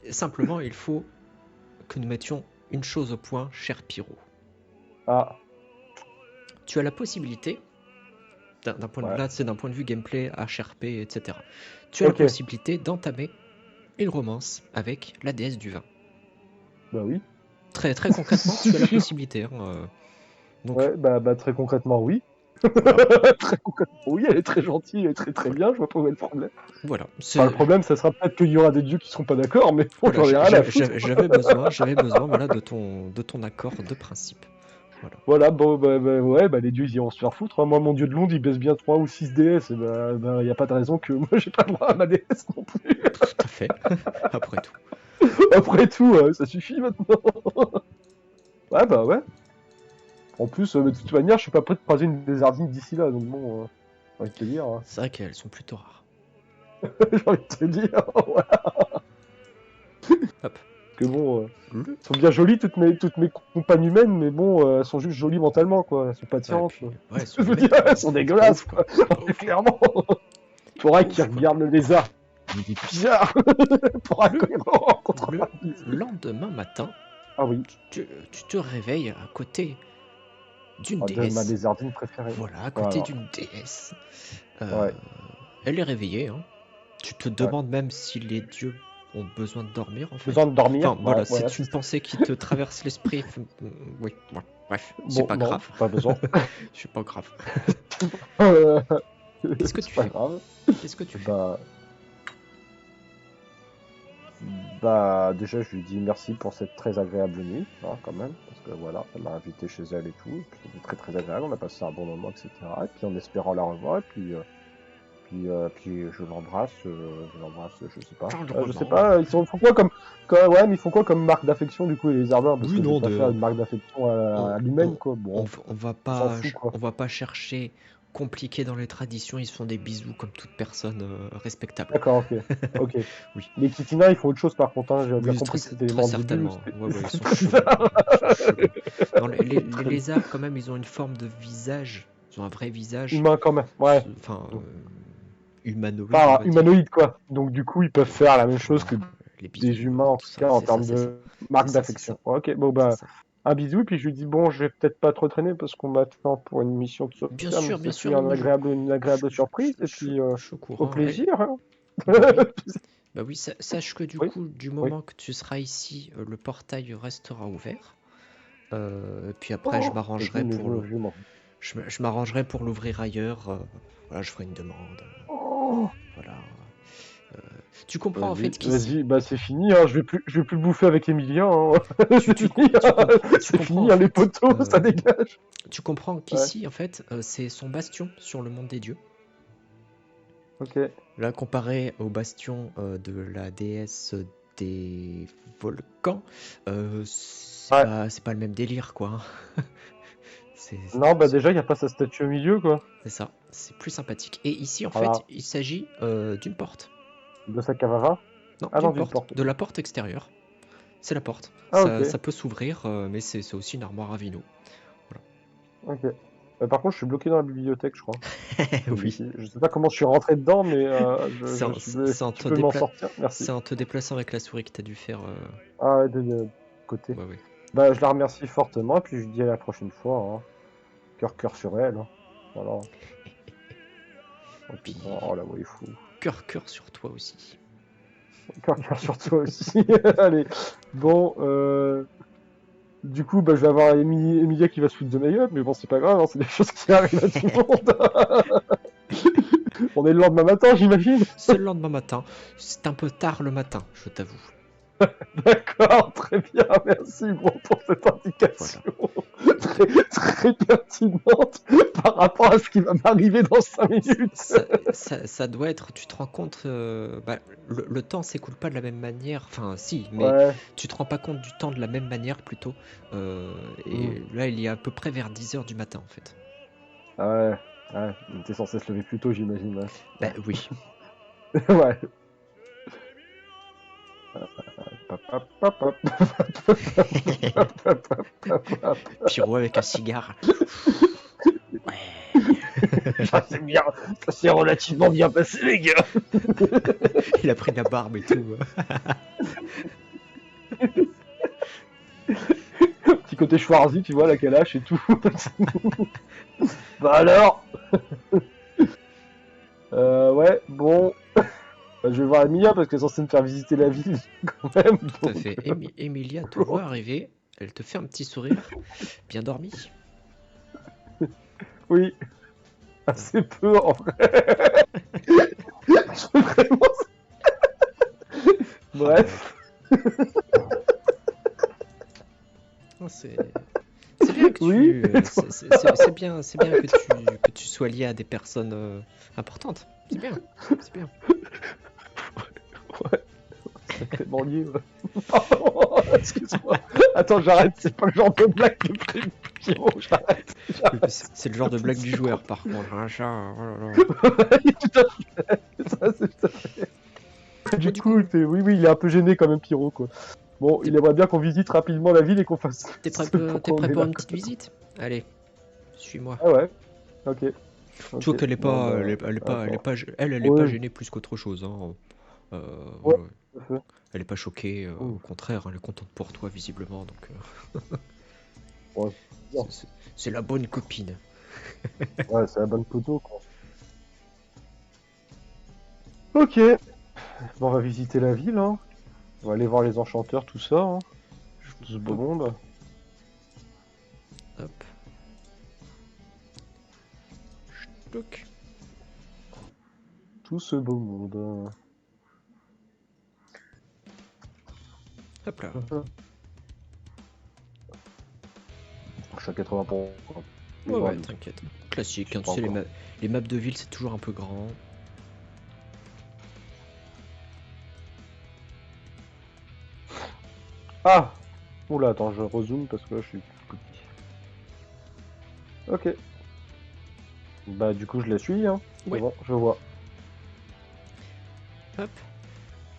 Simplement, il faut que nous mettions une chose au point, cher Pyro. Ah, Tu as la possibilité, d'un point de, ouais. là c'est d'un point de vue gameplay, HRP, etc. Tu as la Ok, possibilité d'entamer une romance avec la déesse du vin. bah oui. Très, très concrètement, tu as la possibilité. Donc, Ouais, bah très concrètement, oui. voilà. Très concrètement, oui, elle est très gentille, elle est très très Voilà. bien, je vois pas où est le problème. Voilà. Enfin, le problème, ça sera peut-être qu'il y aura des dieux qui seront pas d'accord, mais bon, Voilà, j'en ai rien à foutre. j'avais besoin voilà, de ton accord de principe. Voilà. Voilà, bon, ouais, bah les dieux, ils iront se faire foutre, hein. Moi, mon dieu de Londres, il baisse bien 3 ou 6 déesses, et y a pas de raison que moi, j'ai pas le droit à ma déesse non plus. Tout à fait. Après tout. Après tout, ça suffit maintenant. Ouais, bah ouais. En plus, de toute manière, je suis pas prêt de croiser une lézardine d'ici là, donc bon, j'ai envie de te dire, hein. C'est vrai qu'elles sont plutôt rares. J'ai envie de te dire, ouais. Hop. Que bon, Le. elles sont bien jolies toutes mes compagnes humaines, mais bon, elles sont juste jolies mentalement, quoi. Elles sont pas Ouais, et tiennes, puis, quoi. ouais, elles sont Je veux humaines, dire, quoi. elles sont C'est pas dégueulasses, ouf, quoi. quoi. C'est pas ouf. Clairement. Faudra Pas qu'ils ouf, quoi. regardent le lézard. Il est bizarre. Pour un Le, cohérent contre le Paris. lendemain matin, Ah oui, tu te réveilles à côté d'une de ma déesse. lézardine préférée. Voilà, à côté Voilà. d'une déesse. Euh, Ouais, Elle est réveillée, hein. Tu te ouais. demandes même si les dieux ont besoin de dormir, en Besoin fait. de dormir. Enfin, Ouais, voilà, voilà. c'est une pensée qui te traverse l'esprit. Oui, ouais, bref, c'est Bon, pas non, grave. pas besoin. C'est pas grave. Euh, Qu'est-ce que c'est tu pas fais? grave. Qu'est-ce que tu fais? Bah, bah, déjà, je lui dis merci pour cette très agréable nuit, hein, quand même, parce que voilà, elle m'a invité chez elle et tout, et puis c'était très très agréable, on a passé un bon moment, etc. Et puis en espérant la revoir, et puis je l'embrasse, je sais Tendrement. pas, font quoi ouais, mais ils font quoi comme marque d'affection du coup les jardins, parce Oui, que je vais non, pas faire une marque d'affection on, à l'humaine, on, quoi. Bon, on s'en fout, quoi. on va pas chercher compliqué dans les traditions. Ils se font des bisous comme toute personne respectable. D'accord, ok, ok. Oui, Les Kitina, ils font autre chose par contre, hein. J'ai bien oui, compris que c'était les très mandibulus. certainement. Ouais, ouais, ils sont chelous. Ils sont chelous. Non, les Très bien. lézards, quand même, ils ont une forme de visage. Ils ont un vrai visage. Humain quand même, ouais. Enfin, humanoïde, on Enfin, va dire. humanoïde quoi. Donc du coup, ils peuvent faire la même chose Voilà, que les bisous, des humains, en tout tout ça. cas, en C'est ça, termes c'est ça. de C'est marque ça, c'est ça. d'affection. Ok, bon C'est bah, ça. un bisou, puis je lui dis, bon, je vais peut-être pas trop traîner parce qu'on m'attend pour une mission de sauvegarde, mais Bien ce fut sûr, mais une agréable surprise, et puis je suis au au courant. plaisir, hein. Bah oui, sache que du Oui, coup, du oui. moment que tu seras ici, le portail restera ouvert. Puis après, Oh, mais je m'arrangerai pour l'ouvrir ailleurs. Voilà, je ferai une demande. oh, Voilà. Euh, Tu comprends en vas-y, fait qu'ici, vas-y, bah c'est fini, hein. Je vais plus bouffer avec Emilia, hein. tu, C'est tu, fini, tu, hein. tu C'est comprends en fini, hein, les fait, poteaux, ça dégage. tu comprends Ouais, qu'ici en fait, c'est son bastion sur le monde des dieux. ok. Là, comparé au bastion de la déesse des volcans, Ouais. c'est pas le même délire, quoi, hein. C'est Non, bah déjà, il n'y a pas sa statue au milieu, quoi. c'est ça, c'est plus sympathique. Et ici, en fait, Voilà. il s'agit d'une porte. De sa cave à vin. Non, Ah non, d'une d'une porte, porte. de la porte extérieure. C'est la porte. Ah ok, Ça peut s'ouvrir, mais c'est aussi une armoire à vino. ok. Par contre, je suis bloqué dans la bibliothèque, je crois. Oui, Celui-ci. Je sais pas comment je suis rentré dedans, mais c'est en, si tu peux m'en sortir, merci. c'est en te déplaçant avec la souris que t'as dû faire. Ah ouais, de côté. Ouais, ouais. Bah, je la remercie fortement, et puis je lui dis à la prochaine fois, hein. Cœur sur elle, hein. Voilà. Oh Puis putain, oh la waifu. cœur sur toi aussi. Cœur sur toi aussi. Allez. Bon, du coup, bah, je vais avoir Emilia qui va se foutre de ma gueule, mais bon, c'est pas grave, hein, c'est des choses qui arrivent à tout le monde. On est le lendemain matin, j'imagine. C'est le lendemain matin. C'est un peu tard le matin, je t'avoue. D'accord, très bien, merci bon, pour cette indication Voilà. très, très pertinente par rapport à ce qui va m'arriver dans 5 minutes. Ça doit être, tu te rends compte, bah, le temps s'écoule pas de la même manière, enfin si, mais Ouais, tu te rends pas compte du temps de la même manière plutôt. hmm. Et là, il est à peu près vers 10 h du matin en fait. Ah ouais, ouais, t'es censé se lever plus tôt, j'imagine. Ouais. Bah oui, Ouais. Pyro avec un cigare. Ouais. C'est bien, ça s'est relativement bien passé, les gars. Il a pris de la barbe et tout. Petit côté Schwarzy, tu vois, la calache et tout. Bah alors. Ouais, bon. Bah, je vais voir Emilia parce qu'elle est censée me faire visiter la ville quand même. Tout à Donc... fait. Emilia te voit arriver, elle te fait un petit sourire. Bien dormi. Oui, assez peu en vrai. Vraiment. Bref. Oh, c'est bien que Oui, tu. et toi C'est bien que tu sois lié à des personnes importantes. C'est bien. C'est bien. Ouais, sacrément lié. Ouais. Pardon, excuse-moi. Attends, j'arrête, c'est pas le genre de blague que prévu. Pierrot, j'arrête. C'est le genre de blague du joueur, par contre. Un chat, oh là là. Tout à fait. Ça, c'est tout à fait. Du Du coup, il fait, oui, oui, il est un peu gêné quand même, Pierrot, quoi. Bon, il aimerait bien qu'on visite rapidement la ville et qu'on fasse T'es prêt, ce pourquoi on est pour là, une quoi. petite visite? Allez, suis-moi. Ah ouais, ok. Tu vois Ok, qu'elle est bon pas, bah, elle est attends. pas, elle est pas Oui, gênée plus qu'autre chose, hein. ouais, Ouais, ouais. tout à fait. Elle est pas choquée, au Ouh, contraire, elle est contente pour toi visiblement, donc ouais, c'est bien. c'est la bonne copine. Ouais, c'est la bonne photo, quoi. Ok, bon, on va visiter la ville, hein. On va aller voir les enchanteurs, tout ça, hein. Tout ce beau Hop, monde. hop, toc. Tout ce beau monde. Hop là. Je suis à 80%. Ouais, ouais, 90. t'inquiète. Classique, Je sais hein, tu pas sais, encore. les maps de ville, c'est toujours un peu grand. Ah! Oula, attends, je rezoome parce que là, je suis tout petit. Ok. Bah, du coup, je la suis, hein. C'est Ouais, bon, je vois. hop.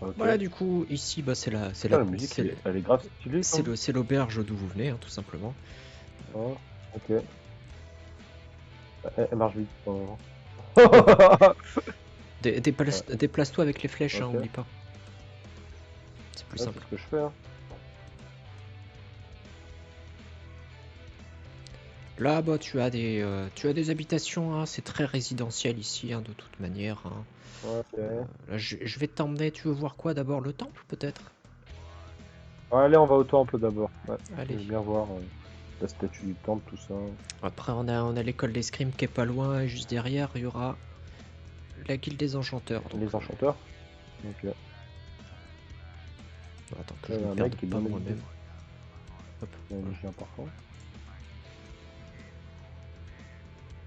Ok. Voilà, du coup, ici, bah, Putain, la musique, elle est grave stylée, quand même. c'est l'auberge d'où vous venez, hein, tout simplement. Ah, ok. Elle marche vite, quand même. Ouais. Ouais, Déplace-toi avec les flèches, hein, ok. oublie pas. C'est plus Ouais, c'est simple. ce que je fais, hein. Là, bah, tu as des habitations, hein, c'est très résidentiel ici, hein, de toute manière, hein. Ok. Là, je vais t'emmener, tu veux voir quoi d'abord? Le temple, peut-être? Ouais, allez, on va au temple d'abord. Ouais, je veux Allez. bien voir la statue du temple, tout ça. Après, on a l'école d'escrime qui est pas loin, et juste derrière, il y aura la guilde des enchanteurs. Donc, Les enchanteurs. Ok. attends que Là, je il y me a un perde mec qui est pas bien habillé. moi-même. Hop, Il y a un voilà. magicien par contre.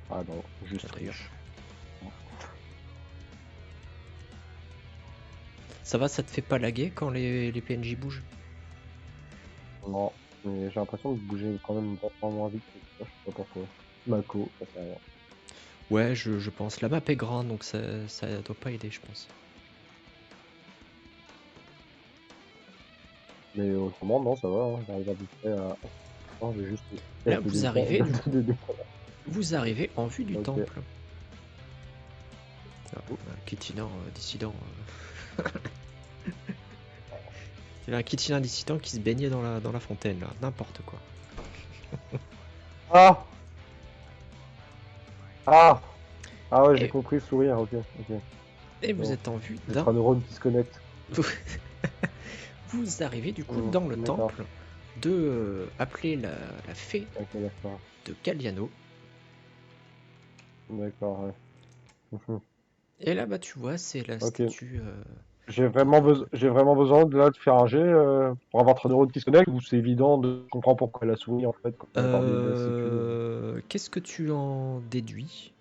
Ah non, juste Tiens, d'ailleurs. riche. Ça va, ça te fait pas laguer quand les PNJ bougent? Non, mais j'ai l'impression de bouger quand même vraiment moins vite que ça, je sais pas pourquoi. Mako, ça fait rien. Ouais, je pense. La map est grande, donc ça doit pas aider, je pense. Mais autrement, non, ça va, hein, j'arrive à peu près à... Non, j'ai juste Là, quelques détails. vous arrivez en vue du Ok. temple. Ah, un Kitinant dissident. Il y avait un Kitinant dissident qui se baignait dans la fontaine, là. N'importe quoi. Ah! Ah! Ah ouais, j'ai Et, compris le sourire, ok, ok. et vous Bon, êtes en vue les d'un... trois neurones qui se connectent. Vous arrivez du coup dans le D'accord, temple de appeler la fée ok, d'accord. de Galliano. D'accord, ouais. Mhm. Et là, bah, tu vois, c'est la Ok. statue de... J'ai vraiment besoin de, là, de faire un jet pour avoir trois neurones qui se connectent ou c'est évident de comprendre pourquoi elle a souri en fait quand elle a parlé de la sécu. Qu'est-ce que tu en déduis?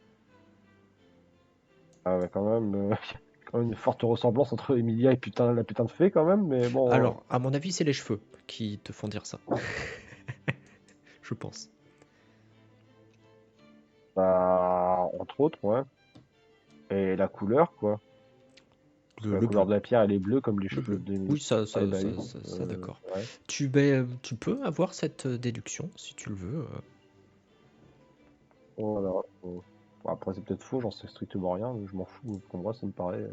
Ah ouais, quand même, quand même une forte ressemblance entre Emilia et la putain de fée quand même, mais bon. Alors, à mon avis, c'est les cheveux qui te font dire ça. Je pense. Bah, entre autres, ouais. Et la couleur, quoi. Parce que la Le couleur bleu. de la pierre, elle est bleue comme les Le cheveux bleu. d'Emilia. Oui, ça, Ah ça, bah ça, oui. ça, d'accord. Ouais. Tu peux avoir cette déduction si tu le veux. Voilà. Bon, après, c'est peut-être faux, j'en sais strictement rien, mais je m'en fous. Pour moi, ça me paraît.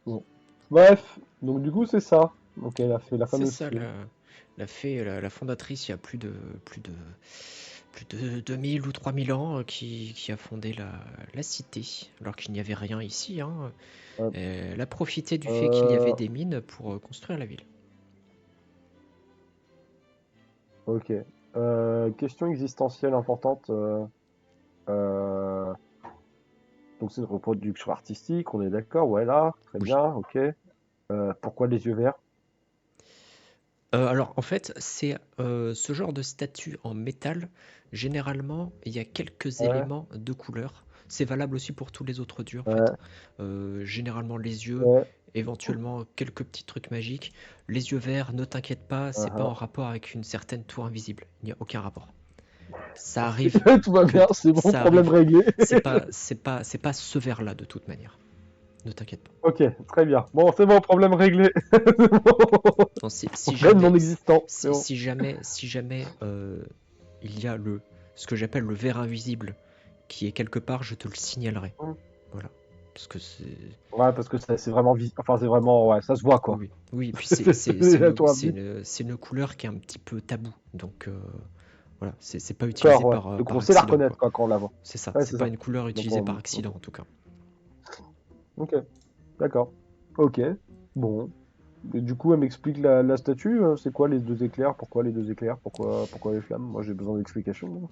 Bon. Bref, donc du coup, c'est ça. Donc, elle a fait la C'est fameuse ça, fée. la fée, la fondatrice, il y a plus de 2000 ou 3000 ans, qui a fondé la cité, alors qu'il n'y avait rien ici, hein. Euh, Elle a profité du fait qu'il y avait euh, des mines pour construire la ville. ok. Question existentielle importante. Euh, donc, c'est une reproduction artistique, on est d'accord, ouais, là, très Oui. bien, ok. Pourquoi les yeux verts? Alors en fait, c'est ce genre de statue en métal. Généralement, il y a quelques Ouais, éléments de couleur. C'est valable aussi pour tous les autres dieux en fait. ouais, Généralement les yeux, ouais. éventuellement quelques petits trucs magiques. Les yeux verts, ne t'inquiète pas, c'est pas en Uh-huh. rapport avec une certaine tour invisible. Il n'y a aucun rapport. Ça arrive Tout va que bien, c'est bon, ça problème arrive. réglé. C'est pas ce verre-là de toute manière. Ne t'inquiète pas. Ok, très bien. Bon, c'est bon, problème réglé. C'est bon. Non, Problème non existant, c'est bon. si jamais il y a ce que j'appelle le verre invisible qui est quelque part, je te le signalerai. Voilà. Parce que c'est. Ouais, parce que c'est vraiment enfin, c'est vraiment, ouais, ça se voit, quoi. Oui, oui. Et puis C'est déjà toi, vite. c'est une couleur qui est un petit peu tabou. Donc voilà, c'est pas D'accord, utilisé ouais. Donc par on sait la accident, reconnaître, quoi. quoi, quand on la voit. C'est ça. Ouais, C'est c'est pas ça. une couleur Donc utilisée par accident en tout cas. ok, d'accord. Ok, bon. Et du coup, elle m'explique la statue, c'est quoi les deux éclairs? Pourquoi les deux éclairs? Pourquoi les flammes? Moi, j'ai besoin d'explications, moi.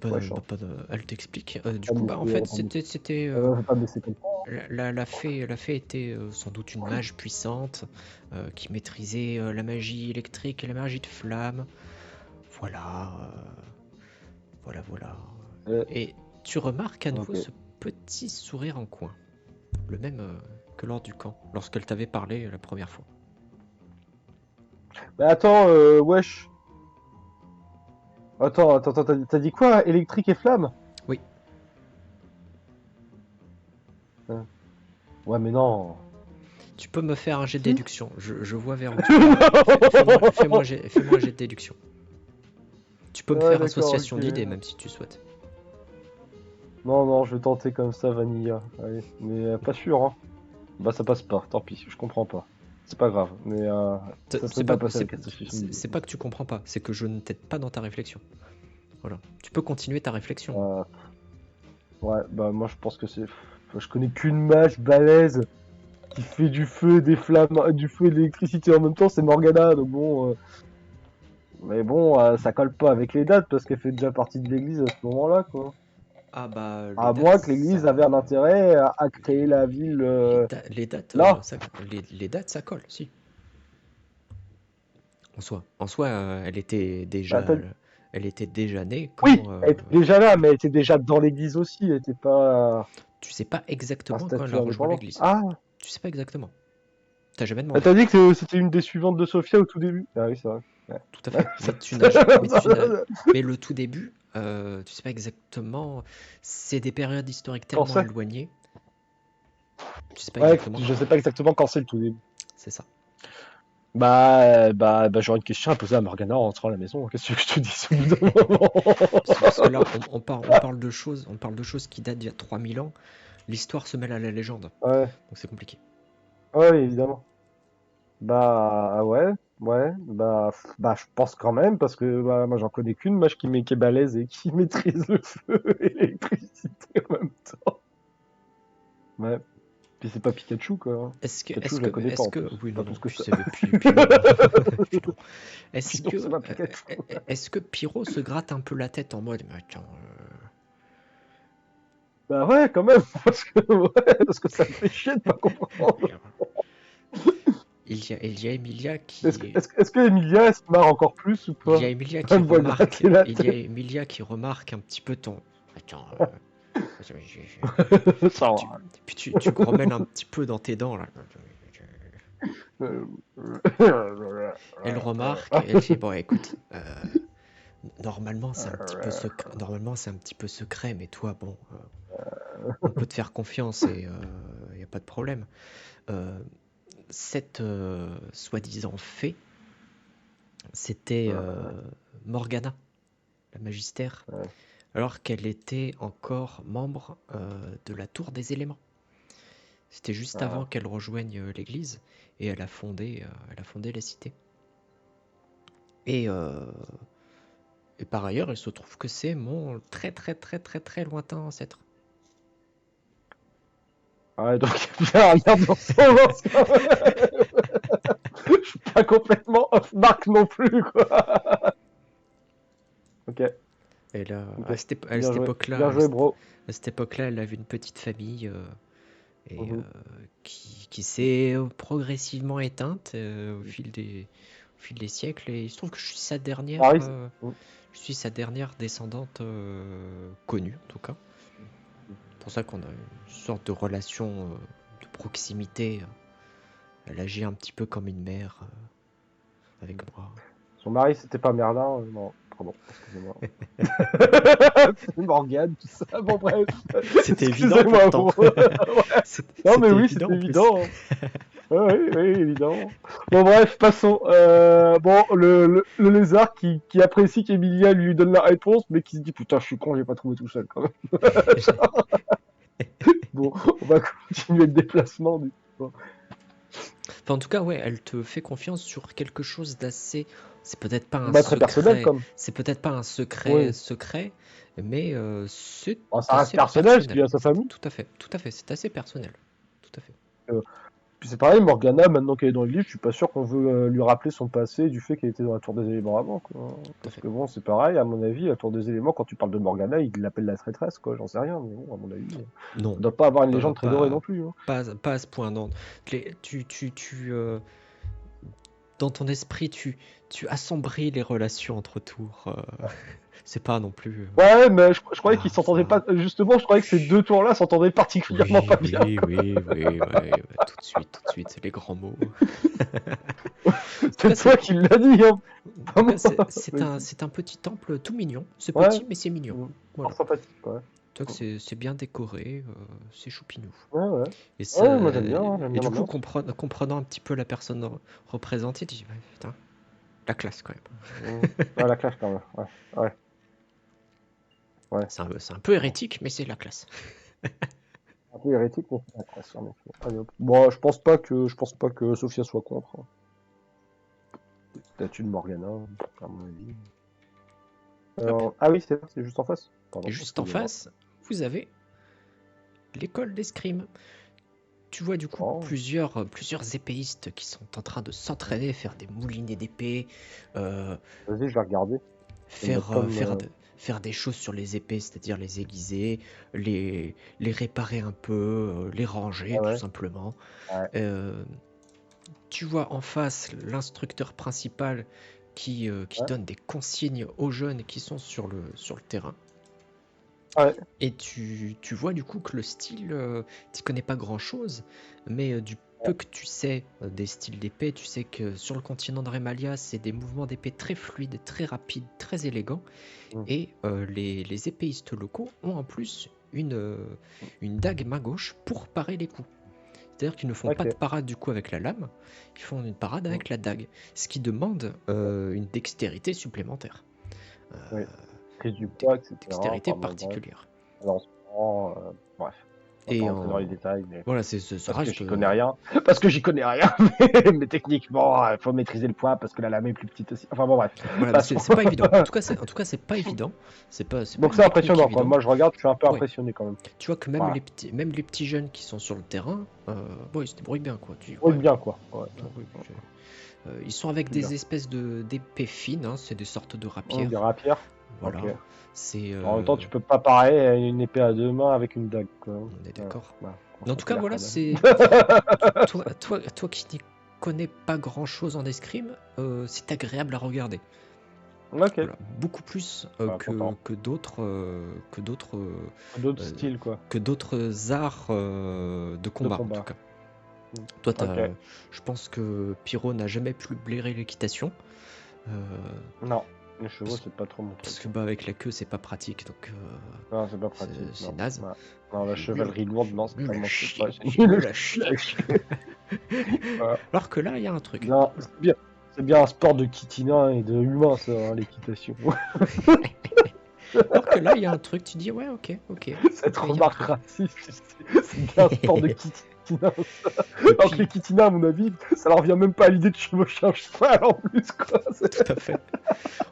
Wesh, hein. Elle t'explique. Du Pas me coup, en laisser, fait, pas me laisser, c'était faut pas me laisser comme ça. la fée était sans doute une mage puissante qui maîtrisait la magie électrique et la magie de flamme. Voilà, voilà. Euh, Et tu remarques à nouveau ok. ce petit sourire en coin, le même que lors du camp, lorsqu'elle t'avait parlé la première fois. Mais attends, wesh. Attends, t'as dit quoi? Électrique et flamme? Oui, Hein. Ouais, mais non. tu peux me faire un jet de Si? déduction. Je vois vers où tu vas. Fais-moi un jet de déduction. Tu peux me Ouais, faire d'accord, association ok. d'idées, même si tu souhaites. Non, non, je vais tenter comme ça, Vanilla. Allez, mais pas sûr, hein. Bah, ça passe pas, tant pis, je comprends pas. C'est pas grave, mais ça serait pas passé avec association d'idées. C'est pas que tu comprends pas, c'est que je ne t'aide pas dans ta réflexion. Voilà. Tu peux continuer ta réflexion. Euh, ouais, bah, moi, je pense que c'est. Enfin, je connais qu'une mage balèze qui fait du feu, des flammes, du feu et de l'électricité en même temps, c'est Morgana, donc bon. Mais bon, ça colle pas avec les dates parce qu'elle fait déjà partie de l'église à ce moment-là, quoi. Ah bah À moins que l'église avait un intérêt à créer la ville les dates, là. les dates ça colle, si. En soi, Bah, elle était déjà née oui, quand. elle était déjà là, mais elle était déjà dans l'église aussi. Elle était pas Tu sais pas un exactement quand elle statut a rejoint indépendant. l'église. Ah, Tu sais pas exactement. T'as jamais bah, demandé. t'as dit que c'était une des suivantes de Sofia au tout début. Ah oui, c'est vrai. Ouais. Tout à Ouais, fait. ça- Mais le tout début, tu sais pas exactement. C'est des périodes historiques Quand tellement c'est? éloignées. Tu sais pas Ouais, exactement je quand. sais pas exactement quand c'est le tout début. C'est ça. Bah, j'aurais une question à poser à Morgana en rentrant à la maison. Qu'est-ce que je te dis au bout d'un moment? Parce que là, on parle de choses qui datent d'il y a 3000 ans. L'histoire se mêle à la légende. Ouais, Donc c'est compliqué. ouais, évidemment. Bah ouais, bah je pense quand même parce que bah, moi j'en connais qu'une mage qui est balèze et qui maîtrise le feu et l'électricité en même temps. Ouais. Puis c'est pas Pikachu quoi, hein. Pikachu je la connais pas en plus. Oui, Je sais non, pas tout non, ce que puis c'est. c'est, puis non. Puis non. Puis non, c'est pas Pikachu. Est-ce que Pyro se gratte un peu la tête en mode, mais attends, Bah ouais quand même parce que ça me fait chier de pas comprendre. il y a Emilia Est-ce que Emilia elle se marre encore plus ou il y pas? a Emilia Elle me voit gratter la il y a tête. Emilia qui remarque un petit peu ton, attends, Ça tu, va. puis tu grommelles un petit peu dans tes dents là. Elle remarque, elle fait bon, écoute, normalement c'est un petit peu secret, mais toi, bon, on peut te faire confiance et il n'y a pas de problème. Euh, cette soi-disant fée, c'était Morgana, la magistère, alors qu'elle était encore membre de la Tour des Éléments. C'était juste avant Ah, qu'elle rejoigne l'église et elle a fondé la cité. Et, euh, et par ailleurs, il se trouve que c'est mon très très très très très lointain ancêtre. ouais, donc il y a bien un lien de ressemblance quand même. Je suis pas complètement off-mark non plus, quoi. Ok, Et là, ok. à cette, à Bien cette joué. époque-là, Bien joué, bro. à cette époque-là, elle avait une petite famille et Mhm. qui s'est progressivement éteinte au fil des siècles. Et il se trouve que Paris, Mhm. je suis sa dernière descendante connue, en tout cas. C'est pour ça qu'on a une sorte de relation de proximité. Elle agit un petit peu comme une mère avec moi. Son mari, c'était pas Merlin. Non, pardon, excusez-moi. C'est Morgane, tout ça. Bon, bref. C'était évident Excusez-moi, pourtant. bro. Ouais. Non, mais C'était oui, évident c'était en plus. évident, hein. Oui, oui, évidemment. Bon, bref, passons. Bon, le lézard qui apprécie qu'Emilia lui donne la réponse, mais qui se dit putain, je suis con, j'ai pas trouvé tout seul quand même. Bon, on va continuer le déplacement du coup. Enfin, en tout cas, ouais, elle te fait confiance sur quelque chose d'assez. C'est peut-être pas un Bah, très personnel, secret. comme. C'est peut-être pas un secret Oui. secret, mais c'est Bon, ça reste assez personnel, parce qu'il y personnel. a sa famille. Tout à fait. C'est assez personnel. Tout à fait. Euh, Puis c'est pareil, Morgana, maintenant qu'elle est dans le livre, je suis pas sûr qu'on veut lui rappeler son passé du fait qu'elle était dans la Tour des Éléments avant, quoi. Tout à Parce fait. que bon, c'est pareil, à mon avis, la Tour des Éléments, quand tu parles de Morgana, il l'appelle la traîtresse, quoi, j'en sais rien, mais bon, à mon avis, Non, ça doit pas avoir une pas, légende très dorée pas, non plus, hein. pas à ce point. Non. Dans ton esprit, tu assombris les relations entre tours. C'est pas non plus. Ouais, mais je croyais qu'ils s'entendaient Ça. pas, justement, je croyais que ces deux tours-là s'entendaient particulièrement Oui, pas bien, oui, quoi. oui, oui, ouais, tout de suite, c'est les grands mots. En tout cas, C'est toi qui l'as dit, hein, en pas tout moi. cas, Vas-y. c'est un petit temple tout mignon. C'est Ouais, petit, mais c'est mignon. fort Voilà. sympathique, ouais. Tu vois que c'est bien décoré, c'est choupinou. Ouais, ouais. Et, Ouais, moi j'aime et bien du coup, l'ambiance. comprenant un petit peu la personne représentée, tu dis, ouais, putain, la classe quand même. Ouais, la clash quand même, ouais, ouais, ouais. C'est un peu Bon. hérétique, mais c'est la classe. Un peu hérétique, mais c'est la classe, en effet. Allez, hop. Bon, je pense pas que Sophia soit contre, hein. Statue de Morgana, à mon avis. Hop. Ah oui, c'est juste en face. Et Pardon, juste en excusez-moi. face, vous avez l'école d'escrime. Tu vois du coup Oh, plusieurs épéistes qui sont en train de s'entraîner, faire des moulinets d'épées, euh, vas-y, je vais regarder. Je vais mettre faire, comme. faire des choses sur les épées, c'est-à-dire les aiguiser, les réparer un peu, les ranger Ah tout ouais, simplement. ouais, Euh, Tu vois en face l'instructeur principal qui ouais. donne des consignes aux jeunes qui sont sur le terrain. Ouais, Et tu vois du coup que le style, tu connais pas grand-chose, mais du ouais. peu que tu sais des styles d'épée, tu sais que sur le continent de Remalia, c'est des mouvements d'épée très fluides, très rapides, très élégants. Mm. Et les épéistes locaux ont en plus une dague main gauche pour parer les coups. C'est-à-dire qu'ils ne font pas de Ok. parade du coup avec la lame, ils font une parade Mm. avec la dague, ce qui demande une dextérité supplémentaire, euh, Oui. Prise du une poids, etc. dextérité Enfin bon, bref. particulière. Lancement, bref. On va pas Et rentrer dans les détails, mais. voilà, ça Parce que reste. j'y connais rien. Parce que j'y connais rien. Mais techniquement, il faut maîtriser le poids parce que la lame est plus petite aussi. Enfin bon, bref. Voilà, mais Passons. c'est pas évident. En tout cas, c'est pas évident. C'est pas Donc une c'est technique impressionnant, quoi. Moi, évidente. je regarde, je suis un peu Ouais. impressionné quand même. Tu vois que Voilà. même les petits jeunes qui sont sur le terrain, bon, ils se débrouillent bien, quoi. Tu dis, Oui, ouais, bien, quoi. Ouais. attends, oui, ils sont avec C'est bien. des espèces d'épées fines, hein, c'est des sortes de Des rapières. rapières. Ok. Voilà. C'est. En même temps, tu peux pas parer une épée à deux mains avec une dague, quoi. On est Ouais. d'accord. Bah, Mais en ça tout fait cas, l'air voilà, quand même. c'est. Toi qui n'y connais pas grand chose en escrime, c'est agréable à regarder. Ok. Voilà. Beaucoup plus Bah, content. que d'autres. D'autres Euh, styles, quoi. que d'autres arts de De combat en tout combat. cas. Mm. Toi, Ok. je pense que Pyro n'a jamais pu blairer l'équitation euh, Non. Les chevaux, parce, c'est pas trop mon parce truc. que bah, avec la queue c'est pas pratique donc Non, c'est pas pratique. c'est Non. naze. Ouais. Non, la chevalerie lourde, non, c'est Nul pas à mon truc. chier, Ouais, c'est nul nul à chier. à chier. Voilà. Alors que là il y a un truc. Bien, Voilà. c'est bien un sport de kitina et de humain, ça, hein, l'équitation. Alors que là, il y a un truc, tu dis, ouais, ok, ok. Cette Ok, il y a un remarque truc. raciste, c'est bien un sport de kitina. Et Alors que les puis, kitina, à mon avis, ça leur vient même pas à l'idée de chevaucher un cheval en plus, quoi. tout à fait.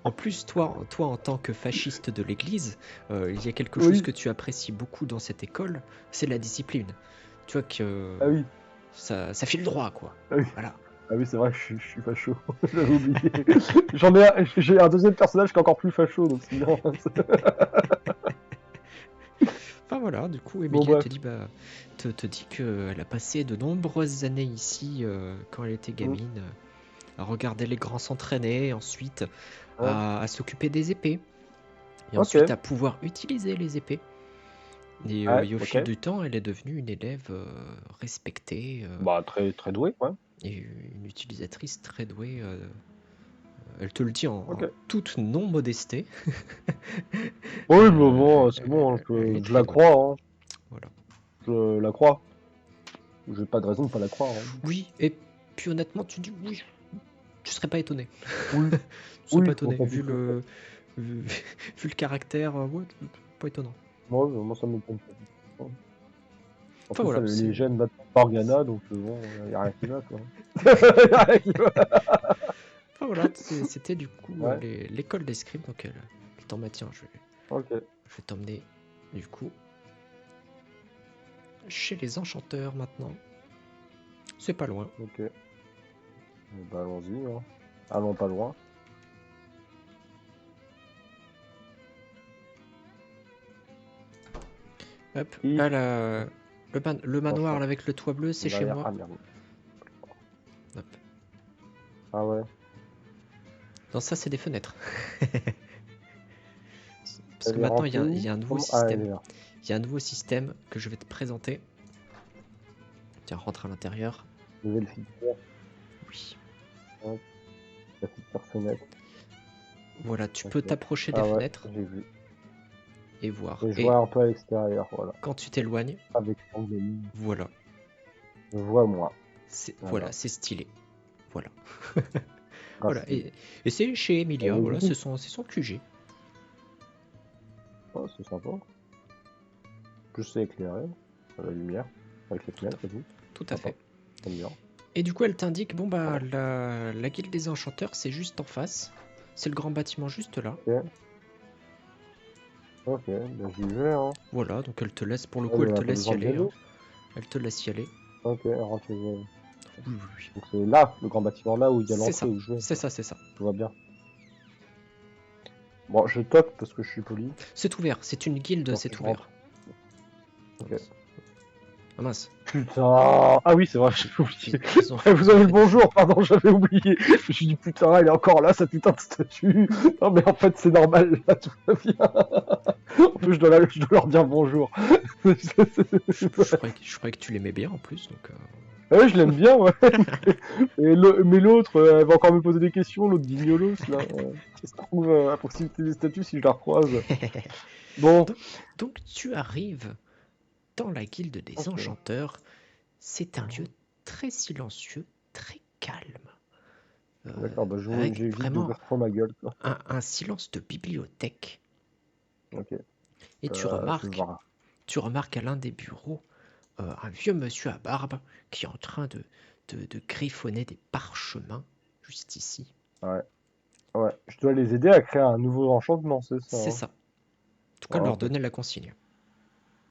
En plus, toi, en tant que fasciste de l'Église, il y a quelque chose Oui, que tu apprécies beaucoup dans cette école, c'est la discipline. Tu vois que ah oui, ça file droit, quoi. ah oui. Voilà. Ah oui, c'est vrai que je suis facho. J'avais oublié. J'ai un deuxième personnage qui est encore plus facho, donc c'est bien. Enfin voilà, du coup, Bon, Emilia bref. te dit qu'elle a passé de nombreuses années ici, quand elle était Mm. gamine, à regarder les grands s'entraîner, ensuite Ouais. à s'occuper des épées, et Ok. ensuite à pouvoir utiliser les épées. Ouais, Et au ok. fil du temps, elle est devenue une élève respectée, Bah, très, très doué, ouais. et une utilisatrice très douée. Elle te le dit en Ok. toute non-modestie. Oui, mais bon, c'est bon, hein, Elle est je la très douée. crois, hein. Voilà. Je la crois. J'ai pas de raison de pas la croire, hein. Oui, et puis honnêtement, tu dis oui, tu serais pas étonné. Oui, Tu serais oui, pas moi, étonné, ça me vu fait- vu, vu le caractère, ouais, pas étonnant. moi, ça m'étonne pas. En Enfin plus, voilà, elle a c'est. les gènes d'Organa, donc bon, y a rien qui va, quoi. Y a rien qui va. Enfin voilà, c'était du coup Ouais, l'école d'escrime, donc elle t'en m'a tiens, ok, je vais t'emmener du coup chez les enchanteurs maintenant. C'est pas loin. ok. Bah, allons-y, hein. Allons pas loin. Hop, Et... là, le manoir Enchant. là, avec le toit bleu, c'est chez Derrière... moi. Ah, merde. Hop. Ah ouais. Non, ça c'est des fenêtres. Parce que Elle est maintenant rentrée il où? y a un nouveau Comment... Ah, elle système. est là. Il y a un nouveau système que je vais te présenter. Tiens, rentre à l'intérieur. Nouvelle figure. Oui. Hop, la petite fenêtre. Voilà, tu peux Ok. t'approcher des Ah ouais, fenêtres j'ai vu. et voir. Et je Et vois un peu à l'extérieur, voilà. quand tu t'éloignes, Avec son gaming. voilà. Je vois moi. Voilà, Voilà. c'est stylé. Voilà. Voilà. Racine. Et c'est chez Elle Emilia, est voilà, vue. c'est son QG. Oh, c'est sympa. Plus c'est éclairé. La lumière. Avec les Tout à fenêtres et fait. tout. Tout à Sympa. fait. J'aime bien. Et du coup, elle t'indique, bon bah, Voilà. la guilde des enchanteurs, c'est juste en face. C'est le grand bâtiment juste là. Ok. Ok. Ben j'y vais, hein. Voilà, donc elle te laisse, pour le coup, Elle elle a te pas laisse y besoin d'y aller, hein. aller. Elle te laisse y aller. Ok, elle rentre chez elle. Oui, oui, oui. Donc c'est là, le grand bâtiment là où il y a C'est l'entrée ça, où je vais. c'est ça, c'est ça. Je vois bien. Bon, je toque parce que je suis poli. C'est ouvert, c'est une guilde, Ensuite, c'est je ouvert. rentre. Ok. Ah mince, Putain! Ah oui, c'est vrai, j'avais oublié. ils ont fait, Vous ils ont avez le fait des bonjour, pardon, j'avais oublié. Je me suis dit, putain, elle est encore là, cette putain de statue. Non, mais en fait, c'est normal, là, tout va bien. En plus, je dois leur dire bonjour. Je croyais que tu l'aimais bien en plus, donc. Ouais, je l'aime bien, ouais. Mais l'autre, elle va encore me poser des questions, l'autre Dignolos, là. Qui se trouve à proximité des statues si je la recroise. Bon. donc, donc tu arrives dans la guilde des Ok. enchanteurs. C'est un lieu très silencieux, très calme, D'accord, bah avec j'évite vraiment d'ouvrir trop ma gueule, quoi. un silence de bibliothèque. Ok. Et Je vais voir. tu remarques à l'un des bureaux un vieux monsieur à barbe qui est en train de griffonner des parchemins juste ici. Ouais. Ouais. Je dois les aider à créer un nouveau enchantement, c'est ça, C'est hein. ça. En tout cas, Ah, leur ok. donner la consigne.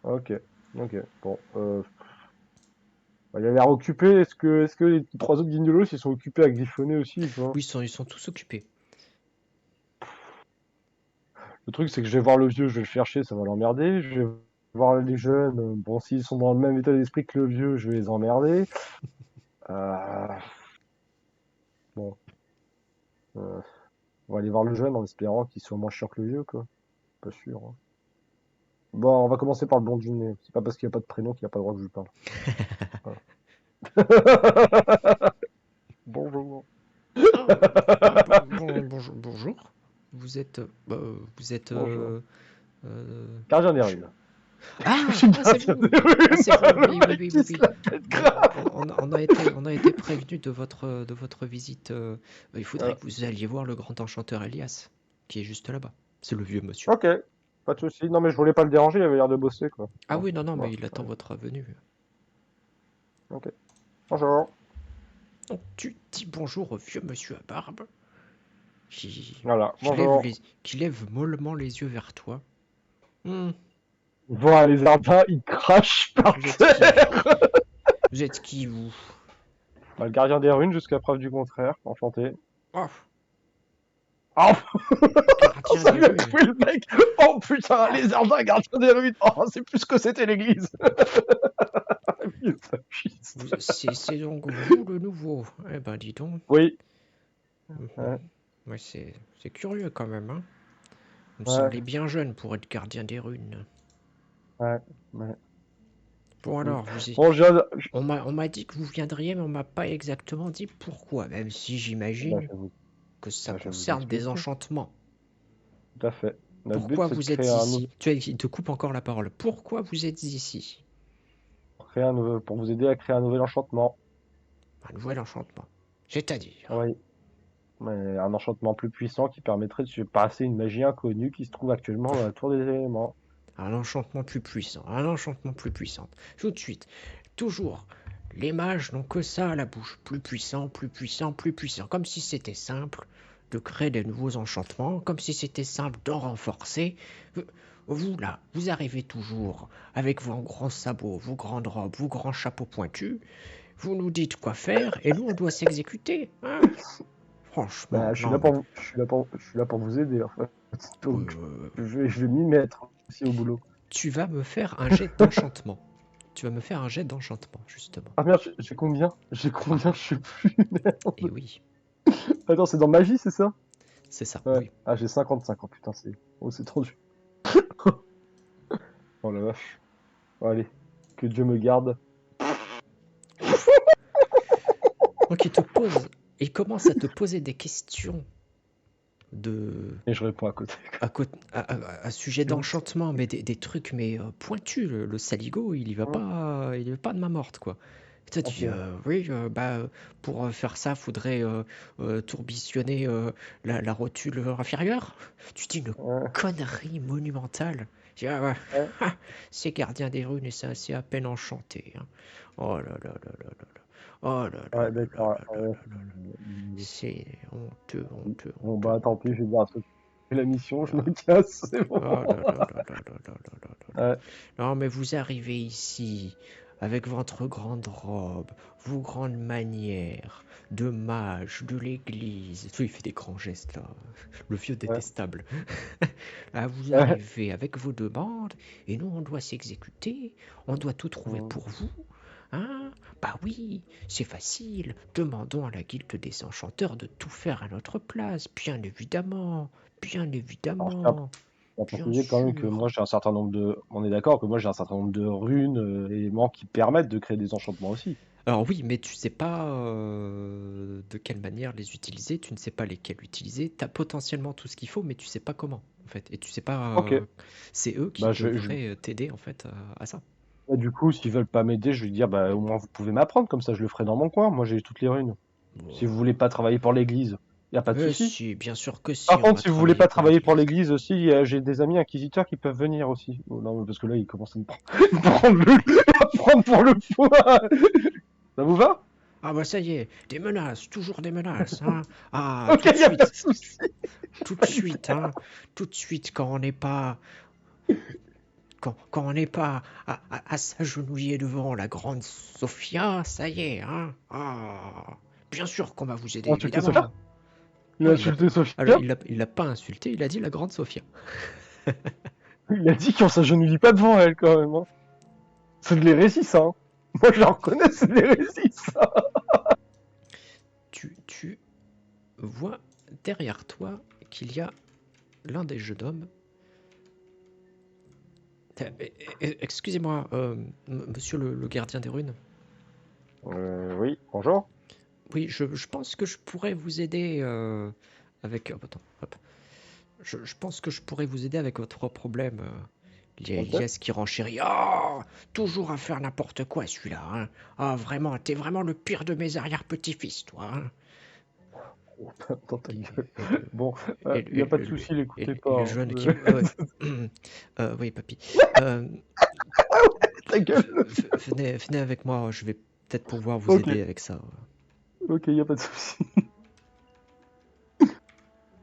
Ok. Ok. Bon. Bah, il a l'air occupé. Est-ce que les trois autres Guignolos, ils sont occupés à griffonner aussi ou pas? Oui, ils sont tous occupés. Le truc, c'est que je vais voir le vieux, je vais le faire chier, ça va l'emmerder. Je vais voir les jeunes. Bon, s'ils sont dans le même état d'esprit que le vieux, je vais les emmerder. Euh, Bon. euh, On va aller voir le jeune en espérant qu'il soit moins chiant que le vieux, quoi. Pas sûr, hein. Bon, on va commencer par le blondinet. C'est pas parce qu'il n'y a pas de prénom qu'il n'y a pas le droit que je lui parle. Voilà. Bonjour. Ah, bonjour, bonjour. Vous êtes. Bonjour. Je- Gardien des je- ruines. Je Ah, suis ah, c'est gardien vous. des ruines. Ah, c'est vous. Le Oui, oui, mec oui, qui oui, se oui. la pète grave. On a été prévenu de votre visite. Il faudrait que vous alliez voir le grand enchanteur Elias, qui est juste là-bas. C'est le vieux monsieur. Ok. Pas de soucis. Non, mais je voulais pas le déranger, il avait l'air de bosser, quoi. Ah Bon, oui, non, non, mais voilà. il attend votre venue. Ok. Bonjour. Donc, tu dis bonjour au vieux monsieur à barbe qui, Voilà, qui lève bonjour. qui lève mollement les yeux vers toi. Hmm, Voilà, les ardins, ils crachent par vous êtes qui, vous? terre. Vous êtes qui, vous? Bah, le gardien des runes, jusqu'à preuve du contraire. Enchanté. Oh, Oh, gardien ça des vient de runes. tuer le mec. Oh putain, les ardins, gardien des runes. Oh, c'est plus que c'était l'église. C'est donc vous le nouveau. Eh ben, dis donc. Oui. Mhm. Ouais, Ouais, c'est curieux quand même, hein. Vous me ouais, semblez bien jeune pour être gardien des runes. ouais. Ouais. Bon Mm. alors, Bon, on m'a dit que vous viendriez, mais on m'a pas exactement dit pourquoi, même si bah, j'imagine que ça je vais vous concerne des expliquer. enchantements. Tout à fait. Notre but, Pourquoi c'est de vous créer êtes un ici? nouveau, Il te coupe encore la parole. Pourquoi vous êtes ici? pour vous aider à créer un nouvel enchantement. Un nouvel enchantement. C'est-à-dire. Oui. Mais un enchantement plus puissant qui permettrait de passer une magie inconnue qui se trouve actuellement dans la tour des éléments. Un enchantement plus puissant. Un enchantement plus puissant. Tout de suite. Toujours. Les mages n'ont que ça à la bouche. Plus puissant, plus puissant, plus puissant. Comme si c'était simple de créer des nouveaux enchantements. Comme si c'était simple d'en renforcer. Vous, là, vous arrivez toujours avec vos grands sabots, vos grandes robes, vos grands chapeaux pointus. Vous nous dites quoi faire et nous, on doit s'exécuter. Hein. Franchement, Bah, je suis non là mais... pour, je suis là pour vous aider, en fait. Donc, euh, je vais m'y mettre aussi au boulot. tu vas me faire un jet d'enchantement. Tu vas me faire un jet d'enchantement, justement. Ah merde, j'ai combien? J'ai Ah, combien? Je sais plus. et Merde. oui, Attends, c'est dans magie, c'est ça? c'est ça, Ouais. oui. Ah, j'ai 55 ans, putain, c'est. Oh, c'est trop dur. Oh la vache. Bon, allez, que Dieu me garde. Ouf. Donc il commence à te poser des questions de, Et je réponds à côté. à sujet d'enchantement, mais des trucs mais pointus. Le saligo, il y va pas de main morte, quoi. Et toi, tu Ok. dis, oui, pour faire ça, faudrait tourbillonner la rotule inférieure. Tu dis une Ouais, connerie monumentale. Je dis, ah ouais, ouais. ah, c'est gardien des runes et c'est à peine enchanté. Hein. Oh là là là là là là. Oh là là Ouais, là là d'accord. là là là là là. C'est honteux, honteux, Bon, honteux, bah, tant pis, honteux. je vais dire un truc. La mission, je me Ah, casse, c'est bon. oh là là là là là là là là là. Ouais. Non, mais vous arrivez ici avec votre grande robe, vos grandes manières de mage de l'église. Il fait des grands gestes là, le vieux Ouais. détestable. Ah, vous Ouais. arrivez avec vos demandes et nous on doit s'exécuter, on doit tout trouver Mm. pour vous. Hein? Bah oui, c'est facile. Demandons à la guilde des enchanteurs de tout faire à notre place, bien Alors, je tiens évidemment, à bien préciser quand même que sûr. moi, j'ai un certain nombre de. On est d'accord que moi, j'ai un certain nombre de runes, éléments qui permettent de créer des enchantements aussi. Alors oui, mais tu sais pas de quelle manière les utiliser, tu ne sais pas lesquels utiliser. Tu as potentiellement tout ce qu'il faut, mais tu sais pas comment, en fait. Et tu sais pas. Ok. C'est eux qui Bah, devraient t'aider, en fait, à ça. bah, du coup, s'ils veulent pas m'aider, je vais dire, bah, au moins, vous pouvez m'apprendre, comme ça, je le ferai dans mon coin. Moi, j'ai toutes les runes. Si vous voulez pas travailler pour l'église, y a pas de souci. Si, bien sûr que Par si, on contre, va si vous voulez travailler pas pour travailler pour l'église. l'église aussi, j'ai des amis inquisiteurs qui peuvent venir aussi. Oh, non, mais parce que là, ils commencent à me prendre, à prendre pour le fou. Ça vous va? Ah bah ça y est, des menaces, toujours des menaces, hein. Ah, Ok, y a pas de souci. tout de suite, hein. Tout de suite, quand on n'est pas à s'agenouiller devant la grande Sophia, ça y est, hein. Ah, bien sûr qu'on va vous aider, Insulter Sophia? évidemment. Il a Non, insulté alors, Sophia? il l'a pas insulté, il a dit la grande Sophia. Il a dit qu'on s'agenouille pas devant elle, quand même. Hein. C'est de l'hérésie, ça. Hein. Moi, je la reconnais, c'est de l'hérésie, ça. Tu vois derrière toi qu'il y a l'un des jeunes hommes. Excusez-moi, monsieur le gardien des runes. Oui, bonjour. Oui, je pense que je pourrais vous aider avec... attends, hop. Je pense que je pourrais vous aider avec votre problème. Ok. Elias qui renchérit. Ah, toujours à faire n'importe quoi celui-là. Hein. Ah, vraiment, t'es vraiment le pire de mes arrière-petits-fils, toi. Hein. dans ta Et, gueule. et le, Bon, et il n'y a le, pas de et le- souci, l'écoutez et pas. le Hein. jeune qui... oui, papy. Euh, Ta gueule. venez avec moi, je vais peut-être pouvoir vous Ok, aider avec ça. ok, il n'y a pas de souci.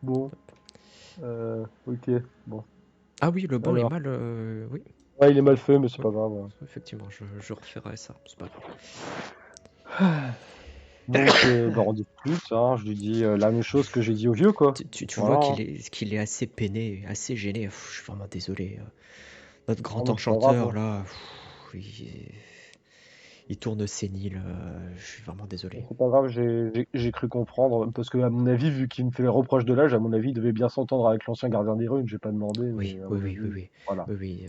Bon, ok, bon. Ah oui, le banc est Alors, mal... oui, ouais, il est mal fait, mais c'est oui, pas grave. Ouais. effectivement, je referai ça, c'est pas grave. Donc, bah, on discute, hein, je lui dis la même chose que j'ai dit au vieux, quoi. Tu vois Voilà. Hein. qu'il est assez peiné, assez gêné. Je suis vraiment désolé. Notre Non, grand mais c'est pas grave. enchanteur, Hein. là, il tourne sénile. Je suis vraiment désolé. C'est pas grave, j'ai cru comprendre. Parce que, à mon avis, vu qu'il me fait les reproches de l'âge, à mon avis, il devait bien s'entendre avec l'ancien gardien des runes. J'ai pas demandé, mais Oui, à oui, mon oui, oui, avis, oui. voilà. Oui, oui,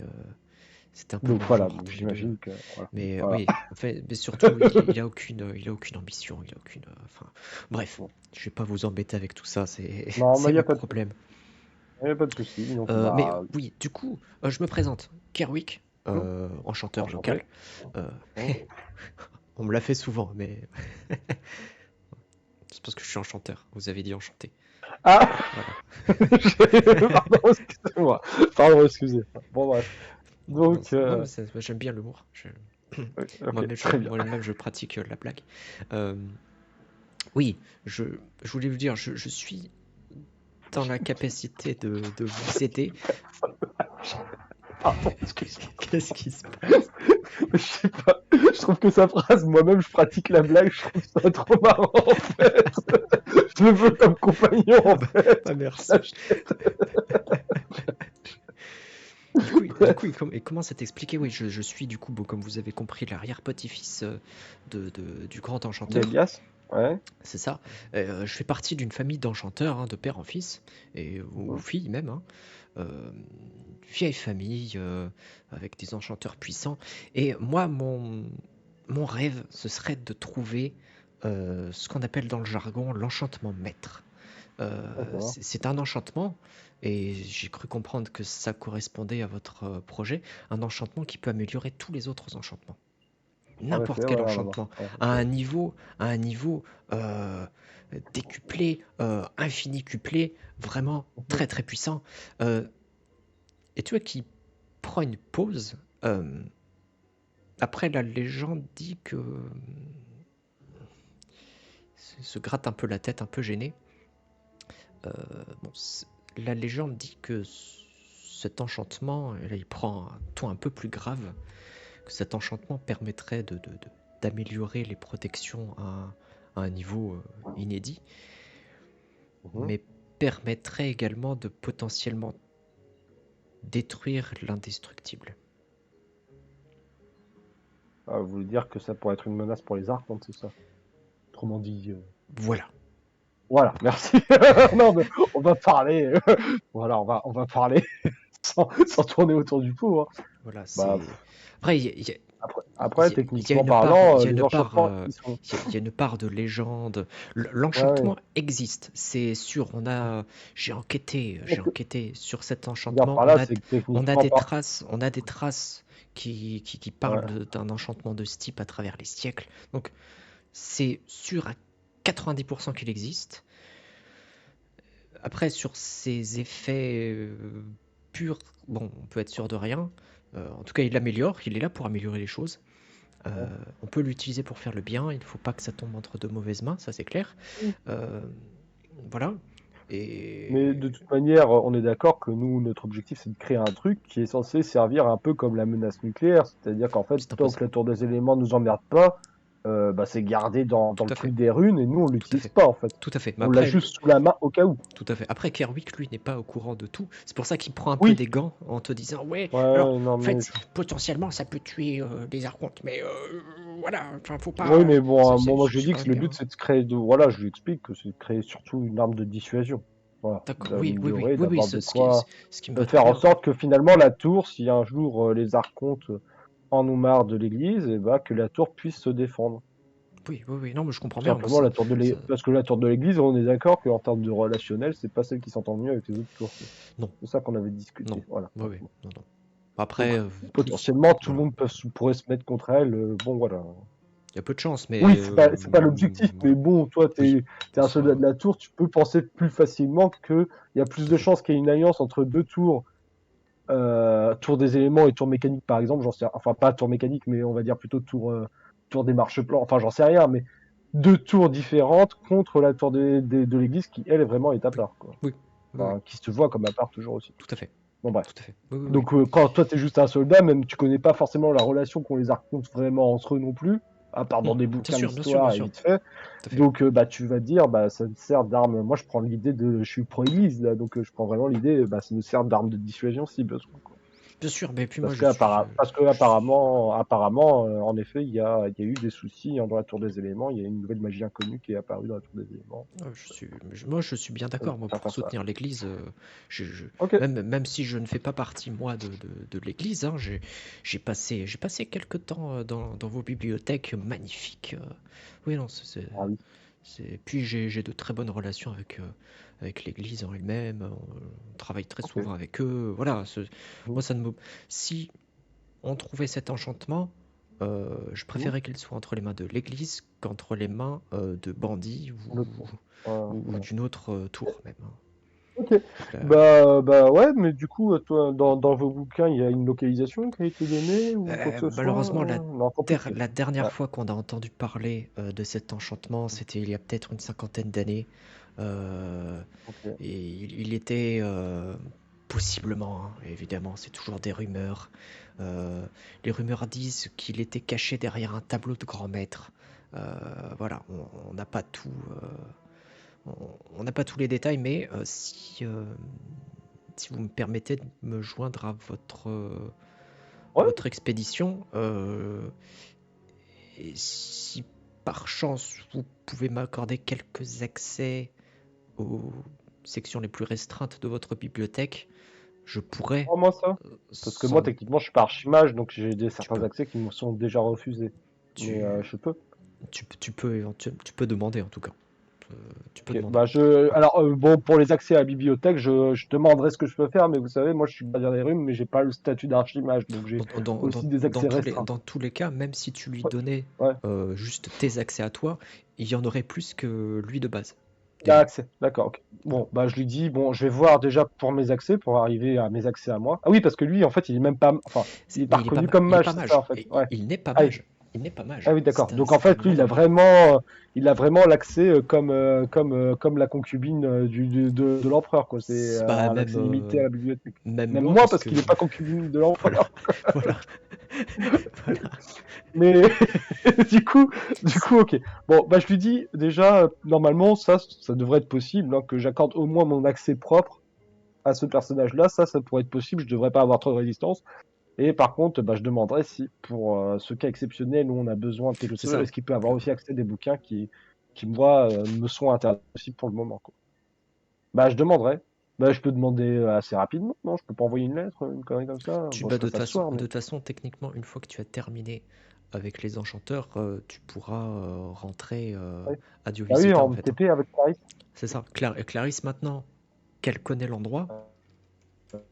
c'est un peu Donc mon voilà, genre, donc tous les deux. j'imagine que. Voilà. Mais Voilà. oui, en fait, mais surtout, il a aucune ambition, il a aucune. Enfin, bref, Bon. je vais pas vous embêter avec tout ça, c'est Non, mais c'est il n'y a votre pas de problème. y a pas de souci. Donc, Mais bah, oui, du coup, je me présente. Kerwick, enchanteur enchanté. local. Euh, Hein. on me l'a fait souvent, mais c'est parce que je suis enchanteur. Vous avez dit enchanté. Ah! Voilà. Pardon, excusez-moi. Pardon, excusez. Bon, bref. Non, Donc, non, mais j'aime bien l'humour. ok, très bien. Moi-même, je pratique la blague. Euh, oui, je voulais vous dire, je suis dans la capacité de vous aider. Pardon, excusez-moi. Qu'est-ce qui se passe? Je sais pas. Je trouve que sa phrase, moi-même, je pratique la blague, je trouve ça trop marrant, en fait. Je le veux comme compagnon, en fait. Ah, merci. Du coup, il commence à t'expliquer. Oui, je suis du coup, comme vous avez compris, l'arrière-petit-fils du grand enchanteur. D'Elias? Ouais. C'est ça. Je fais partie d'une famille d'enchanteurs, hein, de père en fils, ou Mhm. fille même. Hein. Vieille famille, avec des enchanteurs puissants. Et moi, mon rêve, ce serait de trouver ce qu'on appelle dans le jargon l'enchantement maître. D'accord. C'est un enchantement, et j'ai cru comprendre que ça correspondait à votre projet, un enchantement qui peut améliorer tous les autres enchantements. En effet, N'importe quel ouais, en enchantement, ouais, à ok. un niveau décuplé, infini cuplé, vraiment Mhm. très très puissant. Euh, et tu vois qui prend une pause. Après, la légende dit que se gratte un peu la tête, un peu gêné. Euh, bon, la légende dit que cet enchantement, et là il prend un ton un peu plus grave, que cet enchantement permettrait d'améliorer les protections à un niveau inédit, Mhm. mais permettrait également de potentiellement détruire l'indestructible. Ah, vous voulez dire que ça pourrait être une menace pour les archontes, c'est ça? Autrement dit. Voilà. Voilà, merci. Non, mais on va parler. Voilà, on va parler sans tourner autour du pot. Hein. Voilà, Bah, c'est. Après, après, il y a techniquement une part, parlant, les enchantements, ils sont. il y a une part de légende. Ouais, ouais. L'enchantement existe, c'est sûr. J'ai Ce que enquêté sur cet je veux dire enchantement. par là, c'est que techniquement pas. On a des traces qui parlent Ouais. d'un enchantement de ce type à travers les siècles. Donc, c'est sûr à 90% qu'il existe. Après, sur ses effets purs, bon, on peut être sûr de rien. En tout cas, il l'améliore. Il est là pour améliorer les choses. Ouais. On peut l'utiliser pour faire le bien, il ne faut pas que ça tombe entre de mauvaises mains, ça c'est clair. Euh, voilà. Mais de Et toute manière, on est d'accord que nous, notre objectif, c'est de créer un truc qui est censé servir un peu comme la menace nucléaire. C'est-à-dire qu'en fait, c'est un peu tant ça. que la tour des éléments nous emmerde pas, bah, c'est gardé dans Tout le à fait. truc des runes et nous, on Tout à l'utilise fait. pas en fait. Tout à fait. Mais On l'a après, juste sous la main au cas où. tout à fait. Après, Kerwick, lui, n'est pas au courant de tout. C'est pour ça qu'il prend un peu Oui, des gants en te disant, ouais, ouais, alors, ouais, non, en mais fait, potentiellement, ça peut tuer des archontes, mais voilà, enfin, faut oui, pas. mais bon, moi je C'est dis quand que même le bien. but c'est de créer voilà, je lui explique que c'est de créer surtout une arme de dissuasion. Voilà, D'accord. Oui, oui, oui, d'améliorer, oui, oui, d'avoir de quoi ce qui me va très faire en bien. sorte que finalement la tour, si un jour les archontes en ont marre de l'église, et bah que la tour puisse se défendre. Oui, oui, oui. Non, mais je comprends Tout bien. Moi, simplement la tour de ça- l'église, parce que la tour de l'église, on est d'accord qu'en termes de relationnel, c'est pas celle qui s'entend mieux avec les autres tours. Non, C'est ça qu'on avait non. discuté. Voilà. Oui, oui. Non, non. Donc Après, plus. potentiellement tout le Voilà. monde pourrait se mettre contre elle. Bon voilà. Il y a peu de chance, mais Oui, c'est pas l'objectif, mais voilà. bon, toi, Oui, t'es ça un soldat de sera la tour, tu peux penser plus facilement qu'il y a plus tout à de fait. chances qu'il y ait une alliance entre deux tours, tour des éléments et tour mécanique, par exemple, enfin, pas tour mécanique, mais on va dire plutôt tour des marche-plans, enfin, j'en sais rien, mais deux tours différentes contre la tour de l'église qui, elle, vraiment est à Oui, part, quoi. oui, oui, oui, Enfin, qui se voit comme à part toujours aussi. tout à fait, Bon, bref. tout à fait. Oui, oui, oui. Donc, quand toi, t'es juste un soldat, même tu connais pas forcément la relation qu'ont les archontes vraiment entre eux non plus, à part dans des Bien bouquins sûr, bien sûr, bien d'histoire et sûr, vite fait. tout à fait. Donc, bah, tu vas te dire, bah, ça me sert d'arme. Moi, je prends l'idée je suis pro-église, là, donc je prends vraiment l'idée, bah, ça me sert d'arme de dissuasion si besoin, quoi. Bien sûr, mais puis moi, Parce que je suis- apparemment, en effet, il y a eu des soucis dans la tour des éléments. Il y a une nouvelle magie inconnue qui est apparue dans la tour des éléments. moi, je suis bien d'accord. Moi, pour Enfin, ça. soutenir l'Église, Ok. même si je ne fais pas partie moi de l'Église, hein, j'ai passé quelques temps dans vos bibliothèques magnifiques. Oui, non, Ah oui. puis j'ai de très bonnes relations avec l'Église en elle-même. On travaille très Ok. souvent avec eux. Voilà, Mhm. moi, ça ne me... Si on trouvait cet enchantement, je Mhm. préférais qu'il soit entre les mains de l'Église qu'entre les mains de bandits Le tour. Voilà, ou voilà. d'une autre tour même, hein. Ok. Donc là, Bah ouais, mais du coup, toi, dans vos bouquins, il y a une localisation qui a été donnée ou quoi que ce soit? malheureusement, Non, compliqué. la dernière Ouais. fois qu'on a entendu parler de cet enchantement, c'était il y a peut-être une cinquantaine d'années. Euh, Ok. et il était possiblement, hein, évidemment, c'est toujours des rumeurs. euh, les rumeurs disent qu'il était caché derrière un tableau de grand maître. Voilà, on n'a pas tout. On n'a pas tous les détails, mais si vous me permettez de me joindre à Ouais, votre expédition, et si par chance vous pouvez m'accorder quelques accès aux sections les plus restreintes de votre bibliothèque, je pourrais moi ça. Parce que moi, sans... techniquement, je suis pas archimage, donc Tu certains peux, accès qui me sont déjà refusés. Mais tu, je peux. tu peux demander en tout cas. Tu peux Ok. demander. Bah alors bon, pour les accès à la bibliothèque, je demanderai ce que je peux faire, mais vous savez, moi, je suis gardien des runes, mais j'ai pas le statut d'archimage, donc j'ai aussi des accès restreints. Dans tous les cas, même si tu lui Ouais. donnais Ouais. juste tes accès à toi, il y en aurait plus que lui de base. Il a Déjà. accès, d'accord. Ok. Voilà. Bon, bah je lui dis, bon, je vais voir déjà pour mes accès, pour arriver à mes accès à moi. Ah oui, parce que lui, en fait, il est même pas, enfin, il est pas Mais reconnu comme il est mage, pas c'est ça, mage. en fait. Ouais. Il n'est pas Ah oui, mage. Il n'est pas ah mage. oui, d'accord. Donc en C'est un fait, lui, moine. il a vraiment l'accès comme la concubine de l'empereur, quoi. C'est Bah, un accès limité à la bibliothèque. même Même moi, moi, parce parce que qu'il est pas concubine de voilà, l'empereur. voilà, voilà. Mais du coup, ok. Bon, bah je lui dis déjà, normalement, ça devrait être possible, hein, que j'accorde au moins mon accès propre à ce personnage-là, ça pourrait être possible, je devrais pas avoir trop de résistance. Et par contre, bah, je demanderais si, pour ce cas exceptionnel où on a besoin de quelque C'est chose, ça. est-ce qu'il peut avoir Donc, aussi accès à des bouquins moi, me sont interdits pour le moment, quoi. Bah, je demanderai. Bah, je peux demander assez rapidement, non? Je peux pas envoyer une lettre, une connerie comme ça? Bon, je ferai ça ce soir, de mais... toute façon, techniquement, une fois que tu as terminé avec les enchanteurs, tu pourras rentrer Ouais. à Dio Bah oui, Visita, en en fait, hein. TP avec Paris. C'est ça. Clarisse, maintenant qu'elle connaît l'endroit,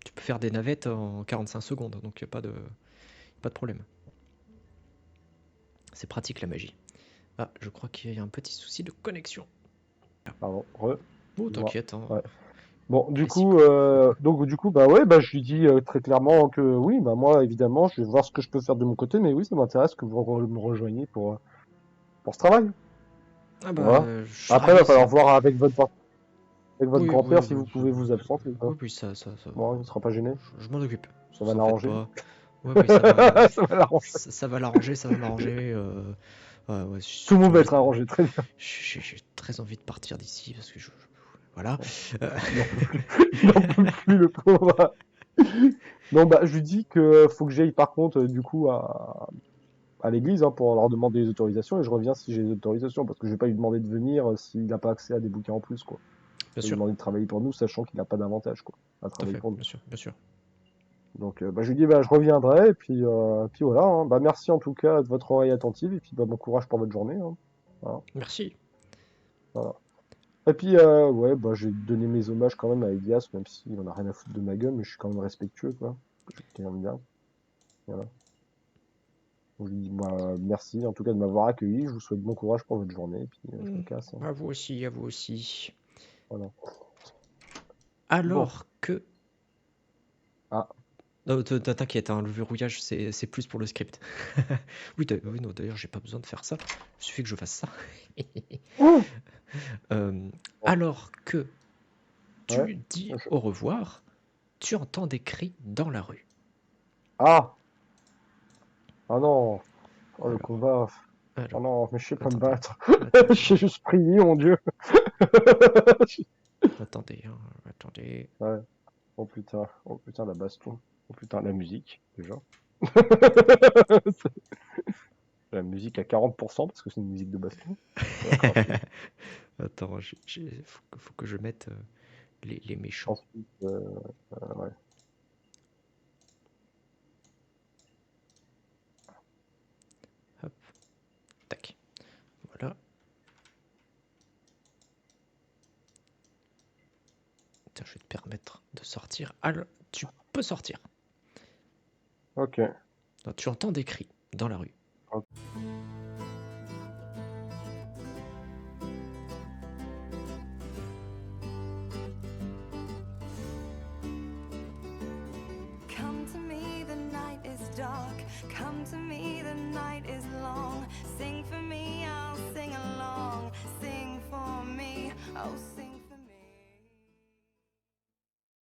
tu peux faire des navettes en 45 secondes, donc il n'y a pas de problème. C'est pratique la magie. Ah, je crois qu'il y a un petit souci de connexion. Pardon, Oh, excuse-moi. t'inquiète, hein. Ouais. Bon, Paisible. du coup, bah ouais, bah je lui dis très clairement que oui, bah moi, évidemment, je vais voir ce que je peux faire de mon côté, mais oui, ça m'intéresse que me rejoigniez pour ce travail. Ah Voilà. bah, je suis Après, il va ravi. falloir voir avec votre Oui, grand-père si vous pouvez vous absenter, quoi. oui, oui, ça va. Bon, il ne sera pas gêné. Je m'en occupe. Ça va Vous en faites l'arranger. pas. Oui, oui, ça va. Ça va l'arranger. Ça va l'arranger, ça va m'arranger. Ouais, Tout le monde surtout, va être arrangé, très bien. j'ai très envie de partir d'ici parce que voilà. Euh, Il n'en peut plus. Il n'en peut plus, le pauvre. Non, bah, je lui dis que faut que j'aille par contre, du coup, à l'église, hein, pour leur demander les autorisations et je reviens si j'ai les autorisations parce que je vais pas lui demander de venir s'il n'a pas accès à des bouquins en plus, quoi. bien Je vais lui sûr, demander de travailler pour nous, sachant qu'il n'a pas d'avantage, quoi, à tout à travailler fait, pour nous. bien sûr, bien sûr. Donc, bah, je lui dis, bah, je reviendrai, et puis voilà, hein. Bah, merci en tout cas de votre oreille attentive, et puis bah, bon courage pour votre journée, hein. Voilà, Merci. voilà. Et puis, ouais, bah, j'ai donné mes hommages quand même à Elias, même s'il en a rien à foutre de ma gueule, mais je suis quand même respectueux, quoi. Je suis quelqu'un de bien. Voilà. Je vous dis merci en tout cas de m'avoir accueilli. Je vous souhaite bon courage pour votre journée. Et puis je me casse. Hein. À vous aussi, à vous aussi. Voilà. Alors que... Ah, Non, t'inquiète, hein, le verrouillage, c'est plus pour le script. Oui, oui, non, d'ailleurs, j'ai pas besoin de faire ça. Il suffit que je fasse ça. Alors que tu ouais. dis au revoir, tu entends des cris dans la rue. Ah! Ah non! Oh, le Alors, combat. Oh alors, non, mais je sais pas me attendez, battre. attendez, J'ai juste prié, mon Dieu. attendez, hein, attendez. Ouais. Oh putain, la baston. Oh putain, la musique, déjà. La musique à 40% parce que c'est une musique de baston. Attends, faut que je mette les méchants. Ensuite, ouais. Hop, tac. Voilà. Tiens, je vais te permettre de sortir. Alors, tu peux sortir. Ok. Non, tu entends des cris dans la rue. Ok. Come to me, the night is dark. Come to me, the night is long. Sing for me